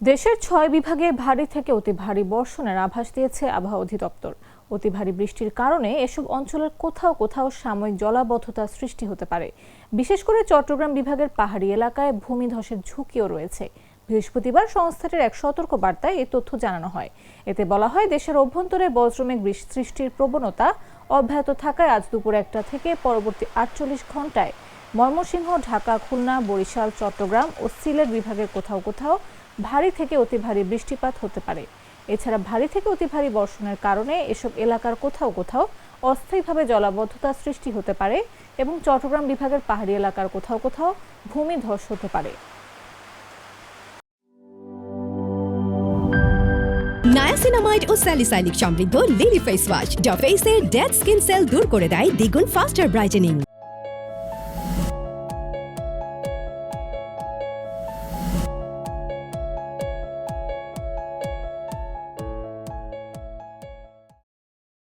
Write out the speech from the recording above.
দেশের ৬ বিভাগে ভারী থেকে অতি ভারী বর্ষণের আভাস দিয়েছে আবহাওয়া অধিদপ্তর। অতি ভারী বৃষ্টির কারণে এসব অঞ্চলের কোথাও কোথাও সাময়িক জলাবদ্ধতা সৃষ্টি হতে পারে। বিশেষ করে চট্টগ্রাম বিভাগের পাহাড়ি এলাকায় ভূমিধসের ঝুঁকিও রয়েছে। বৃহস্পতিবার সংস্থাটির এক সতর্ক বার্তায় এই তথ্য জানানো হয়। এতে বলা হয়, দেশের অভ্যন্তরে বজ্রমেঘ সৃষ্টির প্রবণতা অব্যাহত থাকায় আজ দুপুর ১টা থেকে পরবর্তী ৪৮ ঘন্টায় ময়মনসিংহ, ঢাকা, খুলনা, বরিশাল, চট্টগ্রাম ও সিলেট বিভাগের কোথাও কোথাও ভারী থেকে অতি ভারী বৃষ্টিপাত হতে পারে। এছাড়া ভারী থেকে অতি ভারী বর্ষণের কারণে এসব এলাকার কোথাও কোথাও অস্থায়ীভাবে জলাবদ্ধতা সৃষ্টি হতে পারে এবং চট্টগ্রাম বিভাগের পাহাড়ি এলাকার কোথাও কোথাও ভূমিধস হতে পারে। নায়াসিনামাইড ও স্যালিসাইলিক সমৃদ্ধ লিলি ফেস ওয়াশ যা ফেসের ডেড স্কিন সেল দূর করে দেয় দ্বিগুণ ফাস্টার ব্রাইটেনিং।